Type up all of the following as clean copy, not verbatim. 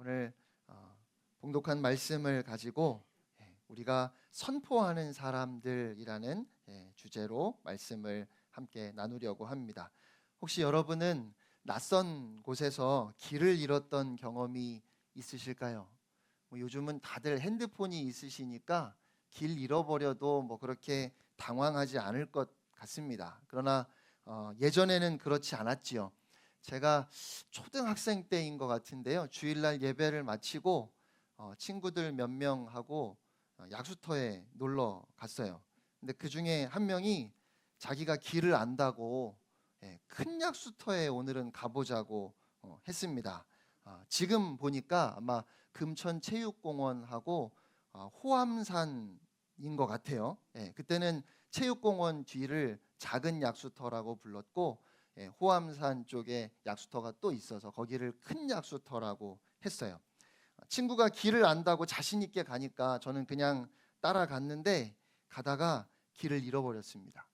오늘 봉독한 말씀을 가지고 우리가 선포하는 사람들이라는 주제로 말씀을 함께 나누려고 합니다. 혹시 여러분은 낯선 곳에서 길을 잃었던 경험이 있으실까요? 요즘은 다들 핸드폰이 있으시니까 길 잃어버려도 그렇게 당황하지 않을 것 같습니다. 그러나 예전에는 그렇지 않았지요. 제가 초등학생 때인 것 같은데요. 주일날 예배를 마치고 친구들 몇 명하고 약수터에 놀러 갔어요. 근데 그 중에 한 명이 자기가 길을 안다고 큰 약수터에 오늘은 가보자고 했습니다. 지금 보니까 아마 금천체육공원하고 호암산인 것 같아요. 그때는 체육공원 뒤를 작은 약수터라고 불렀고 호암산 쪽에 약수터가 또 있어서 거기를 큰 약수터라고 했어요. 친구가 길을 안다고 자신 있게 가니까 저는 그냥 따라갔는데 가다가 길을 잃어버렸습니다.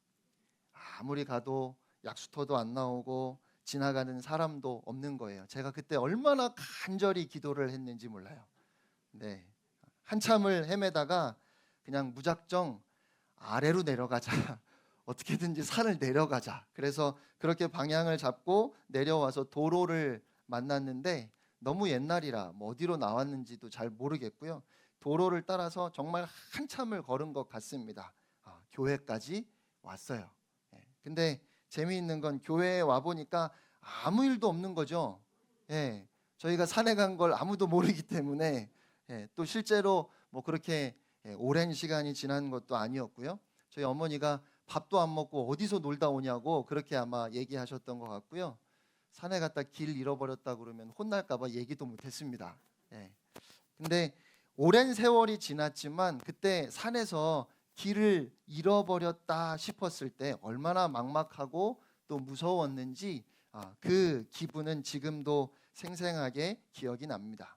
아무리 가도 약수터도 안 나오고 지나가는 사람도 없는 거예요. 제가 그때 얼마나 간절히 기도를 했는지 몰라요. 네, 한참을 헤매다가 그냥 무작정 아래로 내려가자. 어떻게든지 산을 내려가자. 그래서 그렇게 방향을 잡고 내려와서 도로를 만났는데 너무 옛날이라 어디로 나왔는지도 잘 모르겠고요. 도로를 따라서 정말 한참을 걸은 것 같습니다. 교회까지 왔어요. 근데 재미있는 건 교회에 와 보니까 아무 일도 없는 거죠. 저희가 산에 간 걸 아무도 모르기 때문에 또 실제로 그렇게 오랜 시간이 지난 것도 아니었고요. 저희 어머니가 밥도 안 먹고 어디서 놀다 오냐고 그렇게 아마 얘기하셨던 것 같고요. 산에 갔다 길 잃어버렸다 그러면 혼날까 봐 얘기도 못했습니다. 근데 오랜 세월이 지났지만 그때 산에서 길을 잃어버렸다 싶었을 때 얼마나 막막하고 또 무서웠는지 그 기분은 지금도 생생하게 기억이 납니다.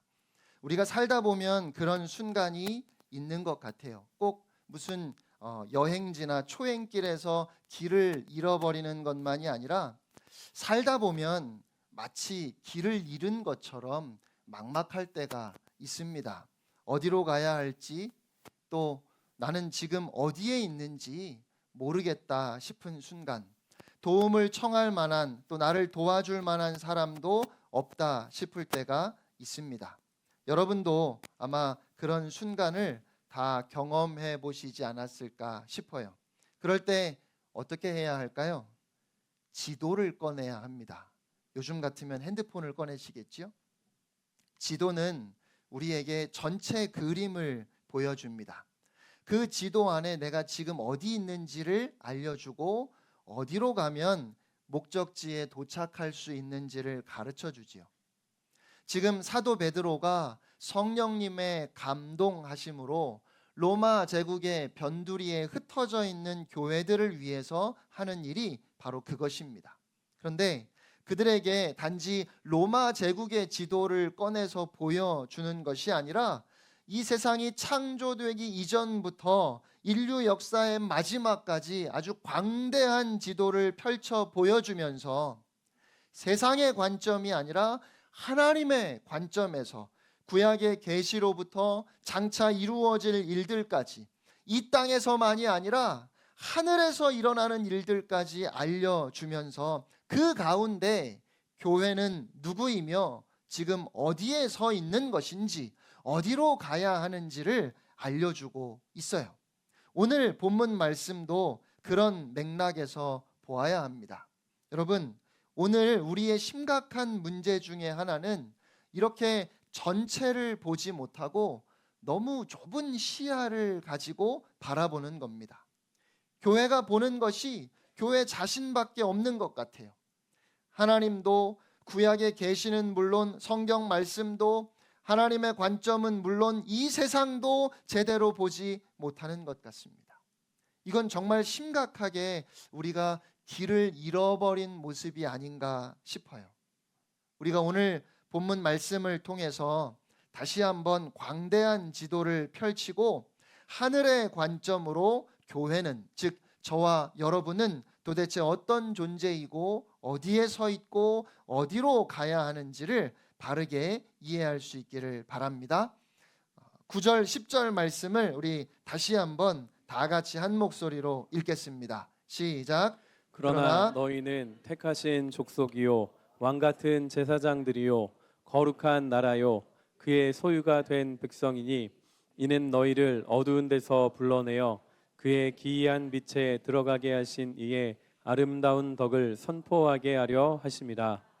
우리가 살다 보면 그런 순간이 있는 것 같아요. 꼭 무슨 여행지나 초행길에서 길을 잃어버리는 것만이 아니라 살다 보면 마치 길을 잃은 것처럼 막막할 때가 있습니다. 어디로 가야 할지 또 나는 지금 어디에 있는지 모르겠다 싶은 순간, 도움을 청할 만한 또 나를 도와줄 만한 사람도 없다 싶을 때가 있습니다. 여러분도 아마 그런 순간을 다 경험해 보시지 않았을까 싶어요. 그럴 때 어떻게 해야 할까요? 지도를 꺼내야 합니다. 요즘 같으면 핸드폰을 꺼내시겠죠? 지도는 우리에게 전체 그림을 보여줍니다. 그 지도 안에 내가 지금 어디 있는지를 알려주고 어디로 가면 목적지에 도착할 수 있는지를 가르쳐 주지요. 지금 사도 베드로가 성령님의 감동하심으로 로마 제국의 변두리에 흩어져 있는 교회들을 위해서 하는 일이 바로 그것입니다. 그런데 그들에게 단지 로마 제국의 지도를 꺼내서 보여주는 것이 아니라 이 세상이 창조되기 이전부터 인류 역사의 마지막까지 아주 광대한 지도를 펼쳐 보여주면서 세상의 관점이 아니라 하나님의 관점에서 구약의 계시로부터 장차 이루어질 일들까지 이 땅에서만이 아니라 하늘에서 일어나는 일들까지 알려주면서 그 가운데 교회는 누구이며 지금 어디에 서 있는 것인지 어디로 가야 하는지를 알려주고 있어요. 오늘 본문 말씀도 그런 맥락에서 보아야 합니다. 여러분, 오늘 우리의 심각한 문제 중에 하나는 이렇게 전체를 보지 못하고 너무 좁은 시야를 가지고 바라보는 겁니다. 교회가 보는 것이 교회 자신밖에 없는 것 같아요. 하나님도 구약의 계시는 물론 성경 말씀도 하나님의 관점은 물론 이 세상도 제대로 보지 못하는 것 같습니다. 이건 정말 심각하게 우리가 길을 잃어버린 모습이 아닌가 싶어요. 우리가 오늘 본문 말씀을 통해서 다시 한번 광대한 지도를 펼치고 하늘의 관점으로 교회는, 즉 저와 여러분은 도대체 어떤 존재이고 어디에 서 있고 어디로 가야 하는지를 바르게 이해할 수 있기를 바랍니다. 9절 10절 말씀을 우리 다시 한번 다 같이 한 목소리로 읽겠습니다. 시작. 그러나 너희는 택하신 족속이요 왕 같은 제사장들이요 거룩한 나라요 그의 소유가 된 백성이니 이는 너희를 어두운 데서 불러내어 그의 기이한 빛에 들어가게 하신 이의 아름다운 덕을 선포하게 하려 하심이라.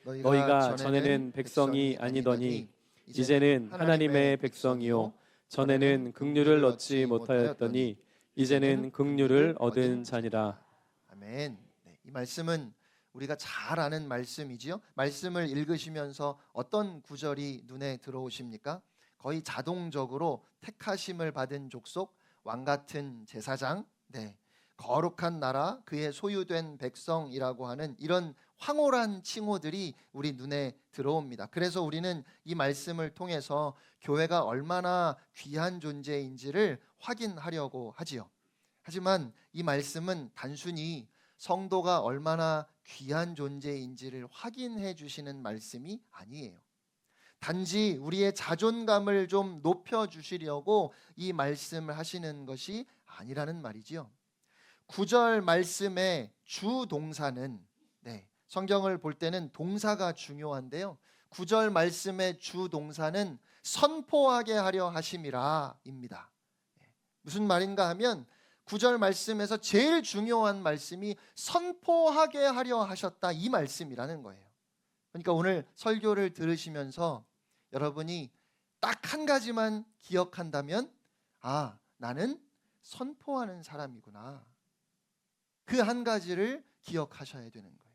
너희가 전에는 백성이 아니더니 이제는 하나님의 백성이요 전에는 긍휼을 얻지 못하였더니 이제는 긍휼을 얻은 자니라. 아멘. 네, 이 말씀은 우리가 잘 아는 말씀이지요. 말씀을 읽으시면서 어떤 구절이 눈에 들어오십니까? 거의 자동적으로 택하심을 받은 족속, 왕 같은 제사장, 네, 거룩한 나라, 그의 소유된 백성이라고 하는 이런 황홀한 칭호들이 우리 눈에 들어옵니다. 그래서 우리는 이 말씀을 통해서 교회가 얼마나 귀한 존재인지를 확인하려고 하지요. 하지만 이 말씀은 단순히 성도가 얼마나 귀한 존재인지를 확인해 주시는 말씀이 아니에요. 단지 우리의 자존감을 좀 높여 주시려고 이 말씀을 하시는 것이 아니라는 말이지요. 9절 말씀의 주 동사는 성경을 볼 때는 동사가 중요한데요. 9절 말씀의 주 동사는 선포하게 하려 하심이라입니다. 무슨 말인가 하면 9절 말씀에서 제일 중요한 말씀이 선포하게 하려 하셨다 이 말씀이라는 거예요. 그러니까 오늘 설교를 들으시면서 여러분이 딱 한 가지만 기억한다면 나는 선포하는 사람이구나. 그 한 가지를 기억하셔야 되는 거예요.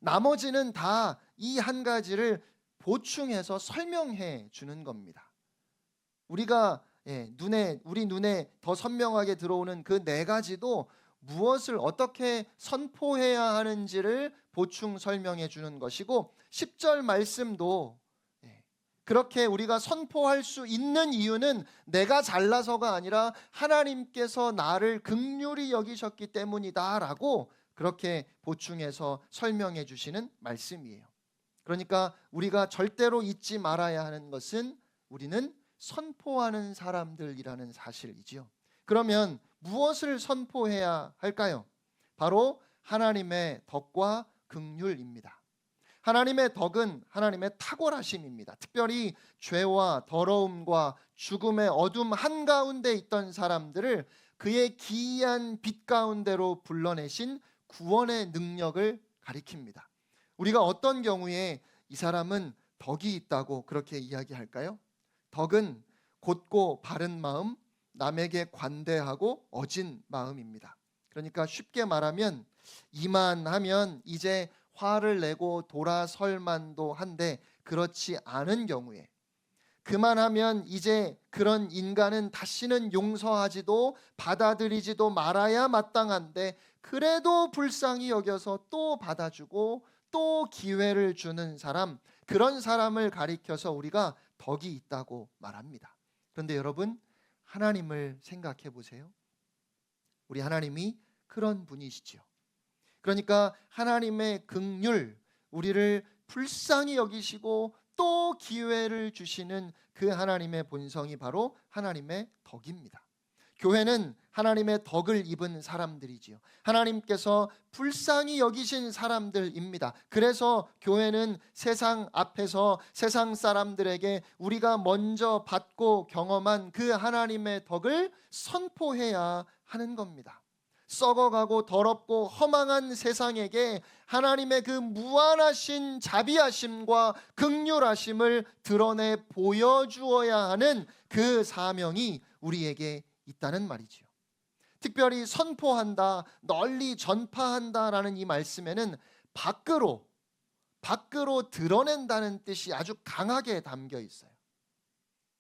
나머지는 다 이 한 가지를 보충해서 설명해 주는 겁니다. 우리가 우리 눈에 더 선명하게 들어오는 그 네 가지도 무엇을 어떻게 선포해야 하는지를 보충 설명해 주는 것이고 10절 말씀도 그렇게 우리가 선포할 수 있는 이유는 내가 잘나서가 아니라 하나님께서 나를 긍휼히 여기셨기 때문이다라고 그렇게 보충해서 설명해 주시는 말씀이에요. 그러니까 우리가 절대로 잊지 말아야 하는 것은 우리는 선포하는 사람들이라는 사실이지요. 그러면 무엇을 선포해야 할까요? 바로 하나님의 덕과 긍휼입니다. 하나님의 덕은 하나님의 탁월하심입니다. 특별히 죄와 더러움과 죽음의 어둠 한가운데 있던 사람들을 그의 기이한 빛 가운데로 불러내신 구원의 능력을 가리킵니다. 우리가 어떤 경우에 이 사람은 덕이 있다고 그렇게 이야기할까요? 덕은 곧고 바른 마음, 남에게 관대하고 어진 마음입니다. 그러니까 쉽게 말하면 이만하면 이제 화를 내고 돌아설 만도 한데 그렇지 않은 경우에 그만하면 이제 그런 인간은 다시는 용서하지도 받아들이지도 말아야 마땅한데 그래도 불쌍히 여겨서 또 받아주고 또 기회를 주는 사람, 그런 사람을 가리켜서 우리가 덕이 있다고 말합니다. 그런데 여러분, 하나님을 생각해 보세요. 우리 하나님이 그런 분이시죠. 그러니까 하나님의 긍휼, 우리를 불쌍히 여기시고 또 기회를 주시는 그 하나님의 본성이 바로 하나님의 덕입니다. 교회는 하나님의 덕을 입은 사람들이지요. 하나님께서 불쌍히 여기신 사람들입니다. 그래서 교회는 세상 앞에서 세상 사람들에게 우리가 먼저 받고 경험한 그 하나님의 덕을 선포해야 하는 겁니다. 썩어가고 더럽고 허망한 세상에게 하나님의 그 무한하신 자비하심과 긍휼하심을 드러내 보여주어야 하는 그 사명이 우리에게 있다는 말이지요. 특별히 선포한다, 널리 전파한다라는 이 말씀에는 밖으로 드러낸다는 뜻이 아주 강하게 담겨 있어요.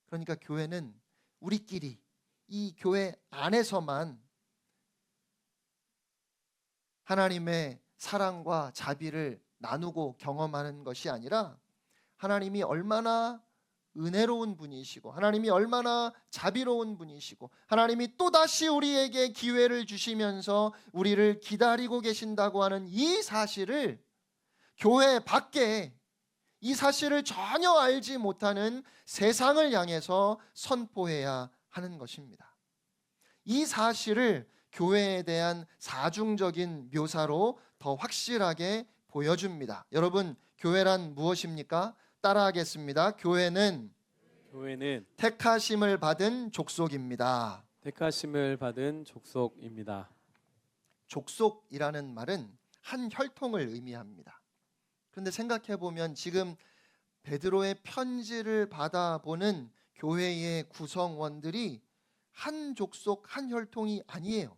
그러니까 교회는 우리끼리 이 교회 안에서만 하나님의 사랑과 자비를 나누고 경험하는 것이 아니라 하나님이 얼마나 은혜로운 분이시고 하나님이 얼마나 자비로운 분이시고 하나님이 또다시 우리에게 기회를 주시면서 우리를 기다리고 계신다고 하는 이 사실을 교회 밖에 이 사실을 전혀 알지 못하는 세상을 향해서 선포해야 하는 것입니다. 이 사실을 교회에 대한 사중적인 묘사로 더 확실하게 보여줍니다. 여러분, 교회란 무엇입니까? 따라하겠습니다. 교회는 택하심을 받은 족속입니다. 택하심을 받은 족속입니다. 족속이라는 말은 한 혈통을 의미합니다. 그런데 생각해 보면 지금 베드로의 편지를 받아보는 교회의 구성원들이 한 족속, 한 혈통이 아니에요.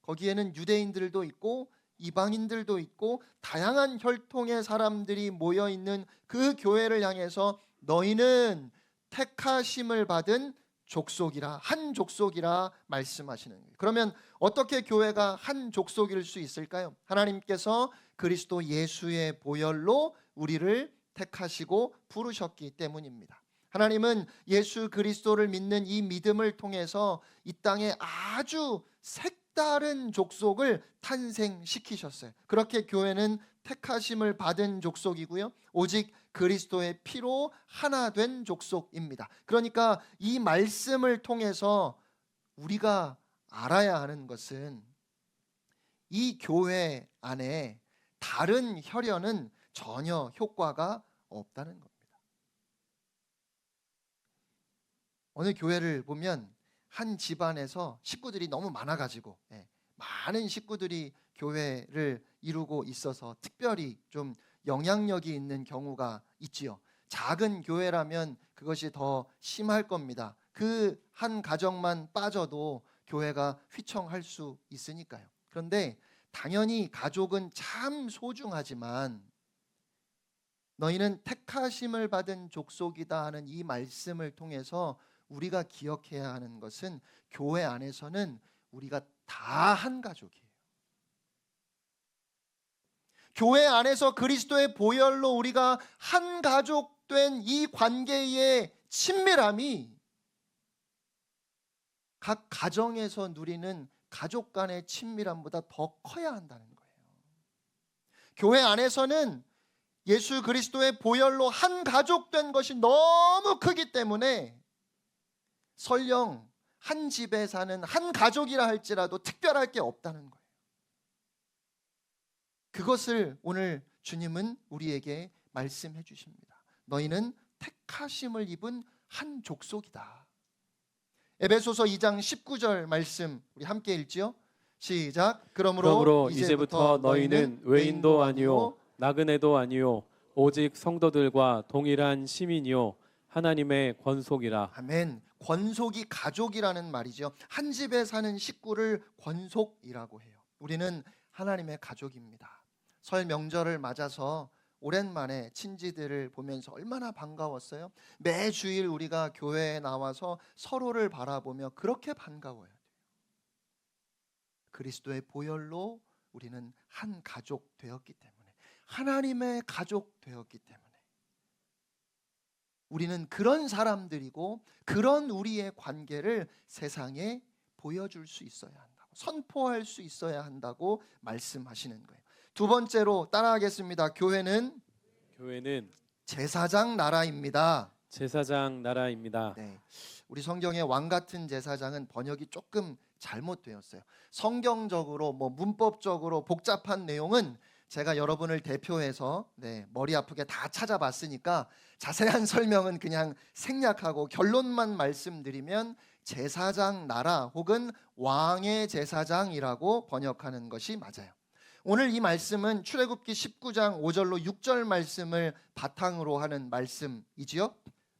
거기에는 유대인들도 있고 이방인들도 있고 다양한 혈통의 사람들이 모여 있는 그 교회를 향해서 너희는 택하심을 받은 족속이라, 한 족속이라 말씀하시는 거예요. 그러면 어떻게 교회가 한 족속일 수 있을까요? 하나님께서 그리스도 예수의 보혈로 우리를 택하시고 부르셨기 때문입니다. 하나님은 예수 그리스도를 믿는 이 믿음을 통해서 이 땅에 아주 색다른 족속을 탄생시키셨어요. 그렇게 교회는 택하심을 받은 족속이고요, 오직 그리스도의 피로 하나 된 족속입니다. 그러니까 이 말씀을 통해서 우리가 알아야 하는 것은 이 교회 안에 다른 혈연은 전혀 효과가 없다는 겁니다. 어느 교회를 보면 한 집안에서 식구들이 너무 많아가지고 많은 식구들이 교회를 이루고 있어서 특별히 좀 영향력이 있는 경우가 있지요. 작은 교회라면 그것이 더 심할 겁니다. 그 한 가정만 빠져도 교회가 휘청할 수 있으니까요. 그런데 당연히 가족은 참 소중하지만 너희는 택하심을 받은 족속이다 하는 이 말씀을 통해서 우리가 기억해야 하는 것은 교회 안에서는 우리가 다 한 가족이에요. 교회 안에서 그리스도의 보혈로 우리가 한 가족 된 이 관계의 친밀함이 각 가정에서 누리는 가족 간의 친밀함보다 더 커야 한다는 거예요. 교회 안에서는 예수 그리스도의 보혈로 한 가족 된 것이 너무 크기 때문에 설령 한 집에 사는 한 가족이라 할지라도 특별할 게 없다는 거예요. 그것을 오늘 주님은 우리에게 말씀해 주십니다. 너희는 택하심을 입은 한 족속이다. 에베소서 2장 19절 말씀 우리 함께 읽지요. 시작. 그러므로 이제부터 너희는 외인도 아니요 나그네도 아니요 오직 성도들과 동일한 시민이요 하나님의 권속이라. 아멘. 권속이 가족이라는 말이죠. 한 집에 사는 식구를 권속이라고 해요. 우리는 하나님의 가족입니다. 설 명절을 맞아서 오랜만에 친지들을 보면서 얼마나 반가웠어요. 매주일 우리가 교회에 나와서 서로를 바라보며 그렇게 반가워야 돼요. 그리스도의 보혈로 우리는 한 가족 되었기 때문에, 하나님의 가족 되었기 때문에 우리는 그런 사람들이고 그런 우리의 관계를 세상에 보여줄 수 있어야 한다고, 선포할 수 있어야 한다고 말씀하시는 거예요. 두 번째로 따라하겠습니다. 교회는 제사장 나라입니다. 제사장 나라입니다. 네, 우리 성경의 왕 같은 제사장은 번역이 조금 잘못되었어요. 성경적으로 문법적으로 복잡한 내용은 제가 여러분을 대표해서 머리 아프게 다 찾아봤으니까 자세한 설명은 그냥 생략하고 결론만 말씀드리면 제사장 나라 혹은 왕의 제사장이라고 번역하는 것이 맞아요. 오늘 이 말씀은 출애굽기 19장 5절로 6절 말씀을 바탕으로 하는 말씀이지요.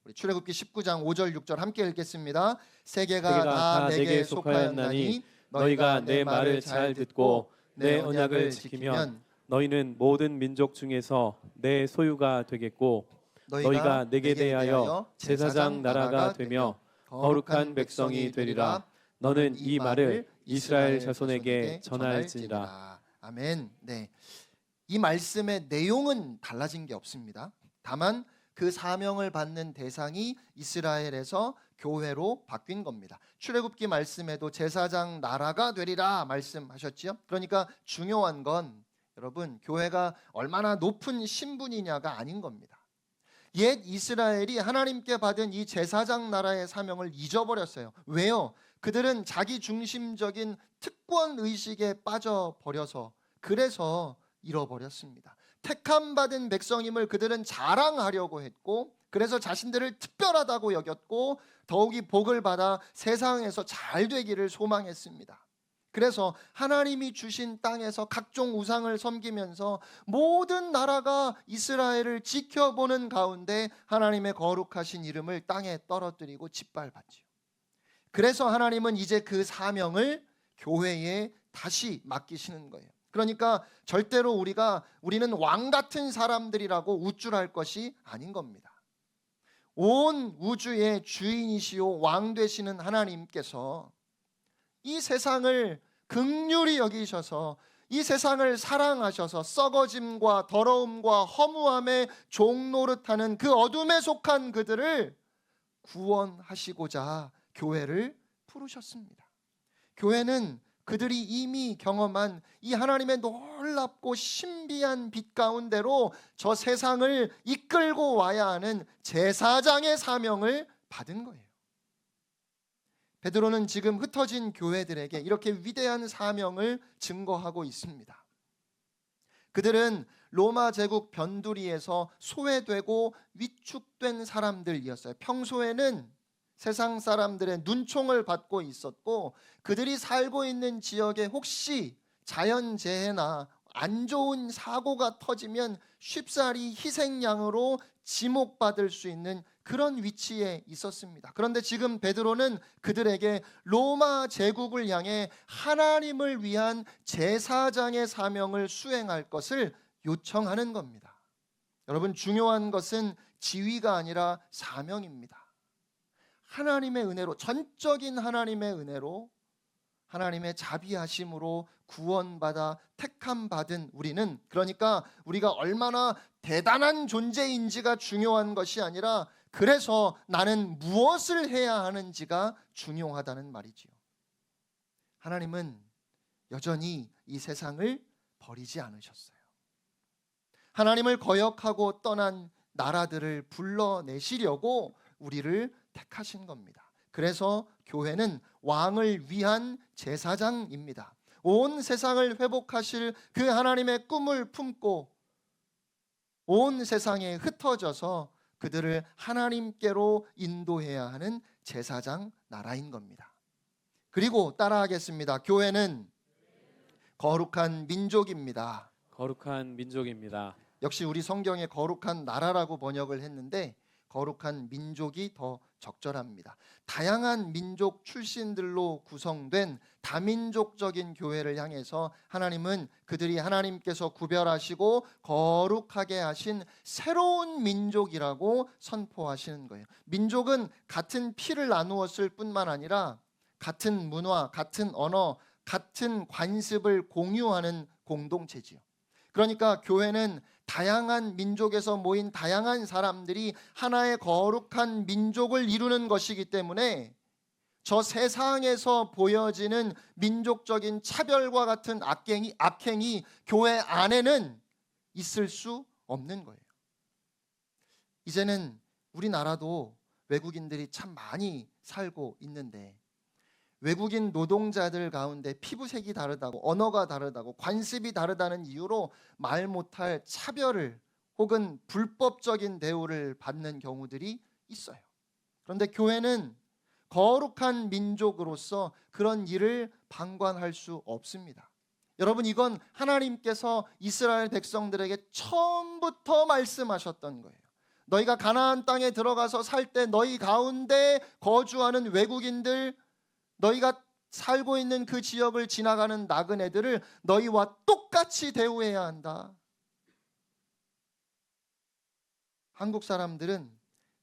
우리 출애굽기 19장 5절 6절 함께 읽겠습니다. 세계가 다 내게 속하였나니 너희가 내 말을 잘 듣고 내 언약을 지키면 너희는 모든 민족 중에서 내 소유가 되겠고 너희가 내게 대하여 제사장 나라가 되며 거룩한 백성이 되리라. 너는 이 말을 이스라엘 자손에게 전할지니라. 아멘. 네, 이 말씀의 내용은 달라진 게 없습니다. 다만 그 사명을 받는 대상이 이스라엘에서 교회로 바뀐 겁니다. 출애굽기 말씀에도 제사장 나라가 되리라 말씀하셨지요. 그러니까 중요한 건 여러분 교회가 얼마나 높은 신분이냐가 아닌 겁니다. 옛 이스라엘이 하나님께 받은 이 제사장 나라의 사명을 잊어버렸어요. 왜요? 그들은 자기 중심적인 특권 의식에 빠져버려서, 그래서 잃어버렸습니다. 택함 받은 백성임을 그들은 자랑하려고 했고, 그래서 자신들을 특별하다고 여겼고, 더욱이 복을 받아 세상에서 잘 되기를 소망했습니다. 그래서 하나님이 주신 땅에서 각종 우상을 섬기면서 모든 나라가 이스라엘을 지켜보는 가운데 하나님의 거룩하신 이름을 땅에 떨어뜨리고 짓밟았지요. 그래서 하나님은 이제 그 사명을 교회에 다시 맡기시는 거예요. 그러니까 절대로 우리는 왕 같은 사람들이라고 우쭐할 것이 아닌 겁니다. 온 우주의 주인이시오 왕 되시는 하나님께서 이 세상을 긍휼히 여기셔서 이 세상을 사랑하셔서 썩어짐과 더러움과 허무함의 종노릇하는 그 어둠에 속한 그들을 구원하시고자 교회를 부르셨습니다. 교회는 그들이 이미 경험한 이 하나님의 놀랍고 신비한 빛 가운데로 저 세상을 이끌고 와야 하는 제사장의 사명을 받은 거예요. 베드로는 지금 흩어진 교회들에게 이렇게 위대한 사명을 증거하고 있습니다. 그들은 로마 제국 변두리에서 소외되고 위축된 사람들이었어요. 평소에는 세상 사람들의 눈총을 받고 있었고, 그들이 살고 있는 지역에 혹시 자연재해나 안 좋은 사고가 터지면 쉽사리 희생양으로 지목받을 수 있는 그런 위치에 있었습니다. 그런데 지금 베드로는 그들에게 로마 제국을 향해 하나님을 위한 제사장의 사명을 수행할 것을 요청하는 겁니다. 여러분, 중요한 것은 지위가 아니라 사명입니다. 하나님의 은혜로, 전적인 하나님의 은혜로, 하나님의 자비하심으로 구원받아 택함받은 우리는, 그러니까 우리가 얼마나 대단한 존재인지가 중요한 것이 아니라 그래서 나는 무엇을 해야 하는지가 중요하다는 말이지요. 하나님은 여전히 이 세상을 버리지 않으셨어요. 하나님을 거역하고 떠난 나라들을 불러내시려고 우리를 택하신 겁니다. 그래서 교회는 왕을 위한 제사장입니다. 온 세상을 회복하실 그 하나님의 꿈을 품고 온 세상에 흩어져서 그들을 하나님께로 인도해야 하는 제사장 나라인 겁니다. 그리고 따라하겠습니다. 교회는 거룩한 민족입니다. 거룩한 민족입니다. 역시 우리 성경에 거룩한 나라라고 번역을 했는데 거룩한 민족이 더 적절합니다. 다양한 민족 출신들로 구성된 다민족적인 교회를 향해서 하나님은 그들이 하나님께서 구별하시고 거룩하게 하신 새로운 민족이라고 선포하시는 거예요. 민족은 같은 피를 나누었을 뿐만 아니라 같은 문화, 같은 언어, 같은 관습을 공유하는 공동체지요. 그러니까 교회는 다양한 민족에서 모인 다양한 사람들이 하나의 거룩한 민족을 이루는 것이기 때문에 저 세상에서 보여지는 민족적인 차별과 같은 악행이 교회 안에는 있을 수 없는 거예요. 이제는 우리나라도 외국인들이 참 많이 살고 있는데 외국인 노동자들 가운데 피부색이 다르다고, 언어가 다르다고, 관습이 다르다는 이유로 말 못할 차별을 혹은 불법적인 대우를 받는 경우들이 있어요. 그런데 교회는 거룩한 민족으로서 그런 일을 방관할 수 없습니다. 여러분, 이건 하나님께서 이스라엘 백성들에게 처음부터 말씀하셨던 거예요. 너희가 가나안 땅에 들어가서 살 때 너희 가운데 거주하는 외국인들, 너희가 살고 있는 그 지역을 지나가는 나그네들을 너희와 똑같이 대우해야 한다. 한국 사람들은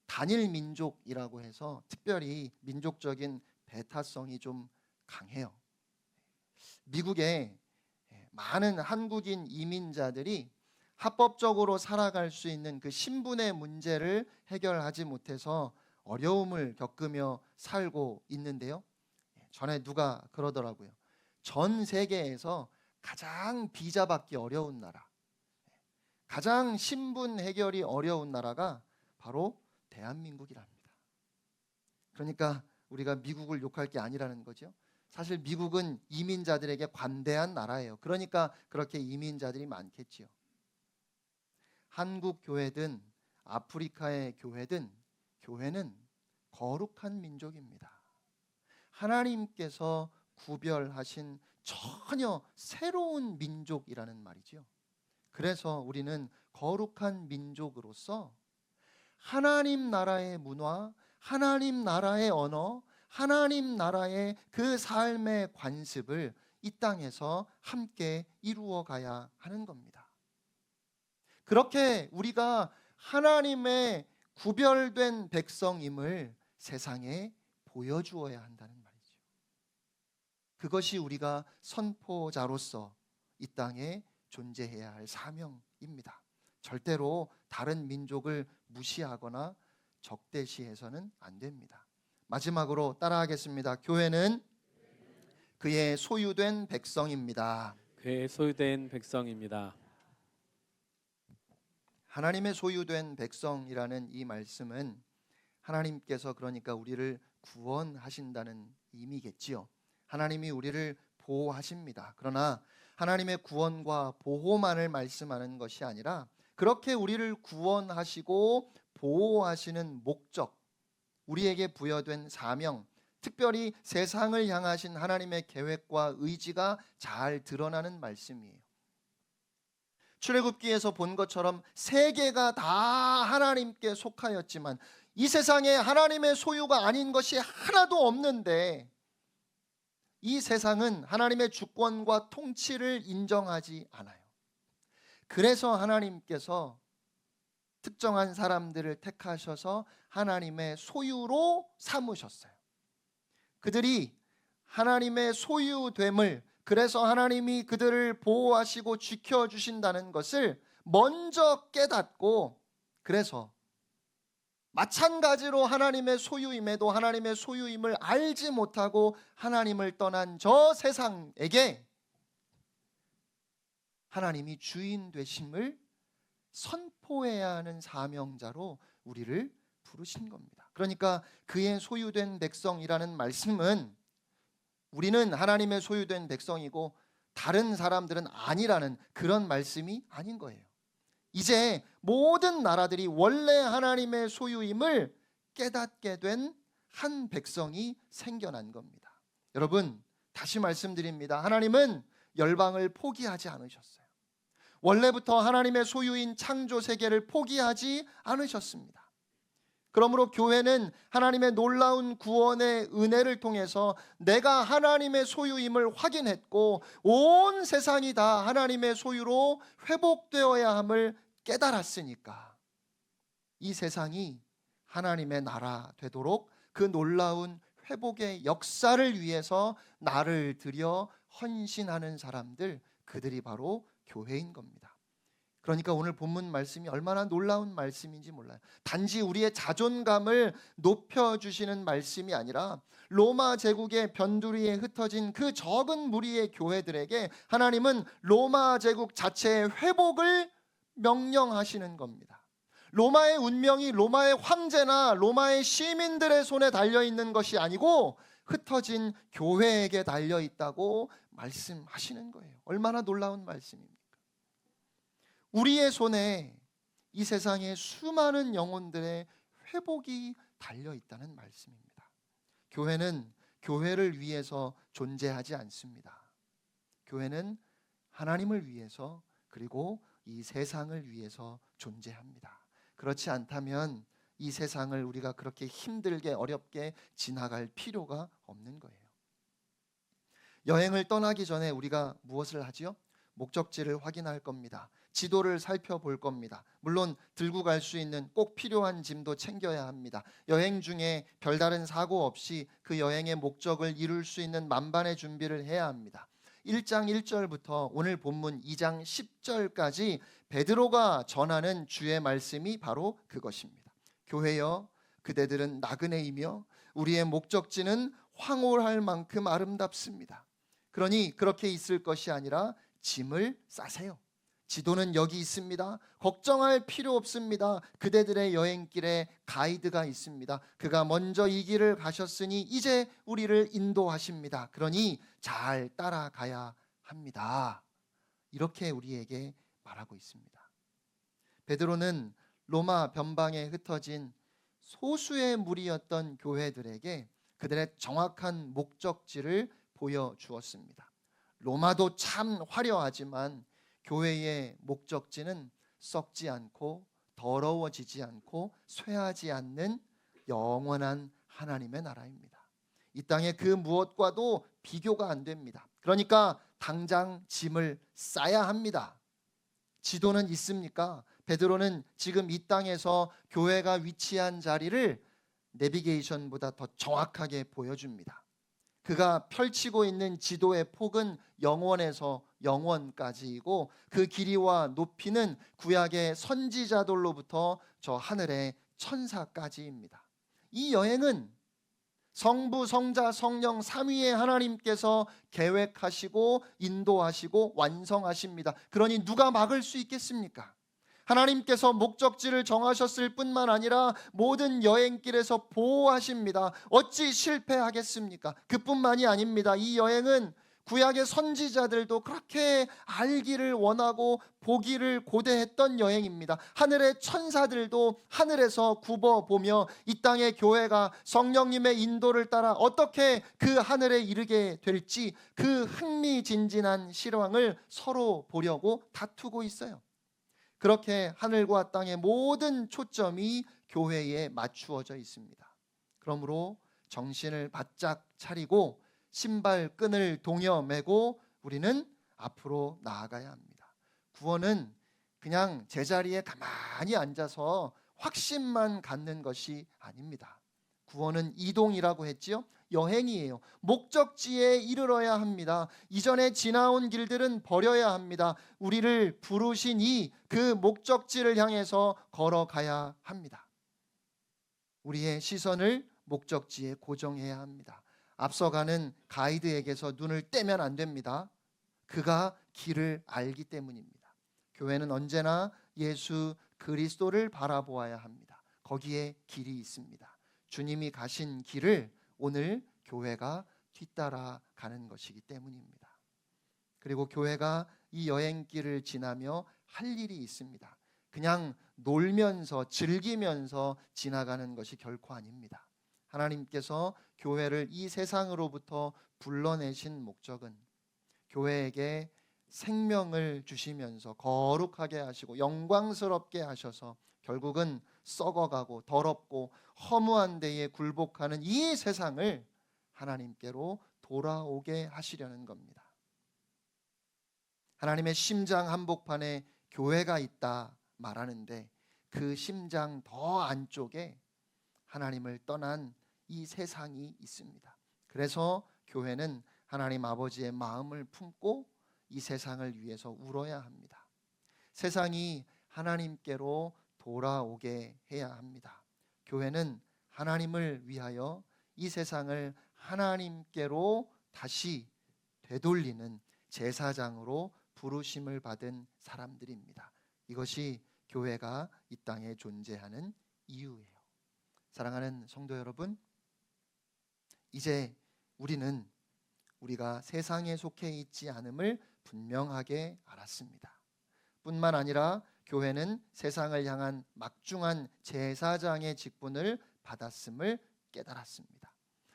단일 민족이라고 해서 특별히 민족적인 배타성이 좀 강해요. 미국에 많은 한국인 이민자들이 합법적으로 살아갈 수 있는 그 신분의 문제를 해결하지 못해서 어려움을 겪으며 살고 있는데요. 전에 누가 그러더라고요. 전 세계에서 가장 비자 받기 어려운 나라, 가장 신분 해결이 어려운 나라가 바로 대한민국이랍니다. 그러니까 우리가 미국을 욕할 게 아니라는 거죠. 사실 미국은 이민자들에게 관대한 나라예요. 그러니까 그렇게 이민자들이 많겠지요. 한국 교회든 아프리카의 교회든 교회는 거룩한 민족입니다. 하나님께서 구별하신 전혀 새로운 민족이라는 말이죠. 그래서 우리는 거룩한 민족으로서 하나님 나라의 문화, 하나님 나라의 언어, 하나님 나라의 그 삶의 관습을 이 땅에서 함께 이루어 가야 하는 겁니다. 그렇게 우리가 하나님의 구별된 백성임을 세상에 보여주어야 한다는 말이죠. 그것이 우리가 선포자로서 이 땅에 존재해야 할 사명입니다. 절대로 다른 민족을 무시하거나 적대시해서는 안 됩니다. 마지막으로 따라하겠습니다. 교회는 그의 소유된 백성입니다. 그의 소유된 백성입니다. 하나님의 소유된 백성이라는 이 말씀은 하나님께서 그러니까 우리를 구원하신다는 의미겠지요. 하나님이 우리를 보호하십니다. 그러나 하나님의 구원과 보호만을 말씀하는 것이 아니라 그렇게 우리를 구원하시고 보호하시는 목적, 우리에게 부여된 사명, 특별히 세상을 향하신 하나님의 계획과 의지가 잘 드러나는 말씀이에요. 출애굽기에서 본 것처럼 세계가 다 하나님께 속하였지만 이 세상에 하나님의 소유가 아닌 것이 하나도 없는데 이 세상은 하나님의 주권과 통치를 인정하지 않아요. 그래서 하나님께서 특정한 사람들을 택하셔서 하나님의 소유로 삼으셨어요. 그들이 하나님의 소유됨을, 그래서 하나님이 그들을 보호하시고 지켜주신다는 것을 먼저 깨닫고, 그래서 마찬가지로 하나님의 소유임에도 하나님의 소유임을 알지 못하고 하나님을 떠난 저 세상에게 하나님이 주인 되심을 선포해야 하는 사명자로 우리를 부르신 겁니다. 그러니까 그의 소유된 백성이라는 말씀은 우리는 하나님의 소유된 백성이고 다른 사람들은 아니라는 그런 말씀이 아닌 거예요. 이제 모든 나라들이 원래 하나님의 소유임을 깨닫게 된 한 백성이 생겨난 겁니다. 여러분, 다시 말씀드립니다. 하나님은 열방을 포기하지 않으셨어요. 원래부터 하나님의 소유인 창조 세계를 포기하지 않으셨습니다. 그러므로 교회는 하나님의 놀라운 구원의 은혜를 통해서 내가 하나님의 소유임을 확인했고 온 세상이 다 하나님의 소유로 회복되어야 함을 깨달았으니까 이 세상이 하나님의 나라 되도록 그 놀라운 회복의 역사를 위해서 나를 들여 헌신하는 사람들, 그들이 바로 교회인 겁니다. 그러니까 오늘 본문 말씀이 얼마나 놀라운 말씀인지 몰라요. 단지 우리의 자존감을 높여주시는 말씀이 아니라 로마 제국의 변두리에 흩어진 그 적은 무리의 교회들에게 하나님은 로마 제국 자체의 회복을 명령하시는 겁니다. 로마의 운명이 로마의 황제나 로마의 시민들의 손에 달려있는 것이 아니고 흩어진 교회에게 달려있다고 말씀하시는 거예요. 얼마나 놀라운 말씀입니까? 우리의 손에 이 세상의 수많은 영혼들의 회복이 달려있다는 말씀입니다. 교회는 교회를 위해서 존재하지 않습니다. 교회는 하나님을 위해서 그리고 이 세상을 위해서 존재합니다. 그렇지 않다면 이 세상을 우리가 그렇게 힘들게 어렵게 지나갈 필요가 없는 거예요. 여행을 떠나기 전에 우리가 무엇을 하지요? 목적지를 확인할 겁니다. 지도를 살펴볼 겁니다. 물론 들고 갈 수 있는 꼭 필요한 짐도 챙겨야 합니다. 여행 중에 별다른 사고 없이 그 여행의 목적을 이룰 수 있는 만반의 준비를 해야 합니다. 1장 1절부터 오늘 본문 2장 10절까지 베드로가 전하는 주의 말씀이 바로 그것입니다. 교회여, 그대들은 나그네이며 우리의 목적지는 황홀할 만큼 아름답습니다. 그러니 그렇게 있을 것이 아니라 짐을 싸세요. 지도는 여기 있습니다. 걱정할 필요 없습니다. 그대들의 여행길에 가이드가 있습니다. 그가 먼저 이 길을 가셨으니 이제 우리를 인도하십니다. 그러니 잘 따라가야 합니다. 이렇게 우리에게 말하고 있습니다. 베드로는 로마 변방에 흩어진 소수의 무리였던 교회들에게 그들의 정확한 목적지를 보여주었습니다. 로마도 참 화려하지만 교회의 목적지는 썩지 않고 더러워지지 않고 쇠하지 않는 영원한 하나님의 나라입니다. 이 땅의 그 무엇과도 비교가 안 됩니다. 그러니까 당장 짐을 싸야 합니다. 지도는 있습니까? 베드로는 지금 이 땅에서 교회가 위치한 자리를 내비게이션보다 더 정확하게 보여줍니다. 그가 펼치고 있는 지도의 폭은 영원에서 영원까지이고 그 길이와 높이는 구약의 선지자들로부터 저 하늘의 천사까지입니다. 이 여행은 성부, 성자, 성령 삼위의 하나님께서 계획하시고 인도하시고 완성하십니다. 그러니 누가 막을 수 있겠습니까? 하나님께서 목적지를 정하셨을 뿐만 아니라 모든 여행길에서 보호하십니다. 어찌 실패하겠습니까? 그뿐만이 아닙니다. 이 여행은 구약의 선지자들도 그렇게 알기를 원하고 보기를 고대했던 여행입니다. 하늘의 천사들도 하늘에서 굽어보며 이 땅의 교회가 성령님의 인도를 따라 어떻게 그 하늘에 이르게 될지 그 흥미진진한 실황을 서로 보려고 다투고 있어요. 그렇게 하늘과 땅의 모든 초점이 교회에 맞추어져 있습니다. 그러므로 정신을 바짝 차리고 신발끈을 동여매고 우리는 앞으로 나아가야 합니다. 구원은 그냥 제자리에 가만히 앉아서 확신만 갖는 것이 아닙니다. 구원은 이동이라고 했지요. 여행이에요. 목적지에 이르러야 합니다. 이전에 지나온 길들은 버려야 합니다. 우리를 부르신 그 목적지를 향해서 걸어가야 합니다. 우리의 시선을 목적지에 고정해야 합니다. 앞서가는 가이드에게서 눈을 떼면 안 됩니다. 그가 길을 알기 때문입니다. 교회는 언제나 예수 그리스도를 바라보아야 합니다. 거기에 길이 있습니다. 주님이 가신 길을 오늘 교회가 뒤따라 가는 것이기 때문입니다. 그리고 교회가 이 여행길을 지나며 할 일이 있습니다. 그냥 놀면서 즐기면서 지나가는 것이 결코 아닙니다. 하나님께서 교회를 이 세상으로부터 불러내신 목적은 교회에게 생명을 주시면서 거룩하게 하시고 영광스럽게 하셔서 결국은 썩어가고 더럽고 허무한 데에 굴복하는 이 세상을 하나님께로 돌아오게 하시려는 겁니다. 하나님의 심장 한복판에 교회가 있다 말하는데 그 심장 더 안쪽에 하나님을 떠난 이 세상이 있습니다. 그래서 교회는 하나님 아버지의 마음을 품고 이 세상을 위해서 울어야 합니다. 세상이 하나님께로 돌아오게 해야 합니다. 교회는 하나님을 위하여 이 세상을 하나님께로 다시 되돌리는 제사장으로 부르심을 받은 사람들입니다. 이것이 교회가 이 땅에 존재하는 이유예요. 사랑하는 성도 여러분, 이제 우리는 우리가 세상에 속해 있지 않음을 분명하게 알았습니다. 뿐만 아니라 교회는 세상을 향한 막중한 제사장의 직분을 받았음을 깨달았습니다.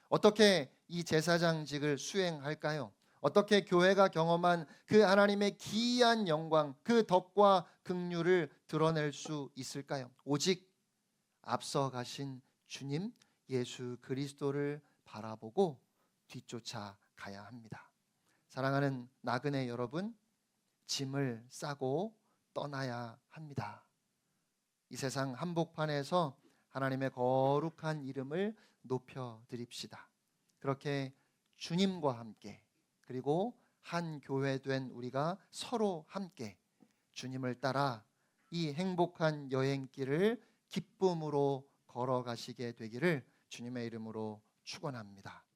어떻게 이 제사장직을 수행할까요? 어떻게 교회가 경험한 그 하나님의 기이한 영광, 그 덕과 긍휼을 드러낼 수 있을까요? 오직 앞서 가신 주님 예수 그리스도를 바라보고 뒤쫓아 가야 합니다. 사랑하는 나그네 여러분, 짐을 싸고 떠나야 합니다. 이 세상 한복판에서 하나님의 거룩한 이름을 높여 드립시다. 그렇게 주님과 함께 그리고 한 교회 된 우리가 서로 함께 주님을 따라 이 행복한 여행길을 기쁨으로 걸어가시게 되기를 주님의 이름으로 축원합니다.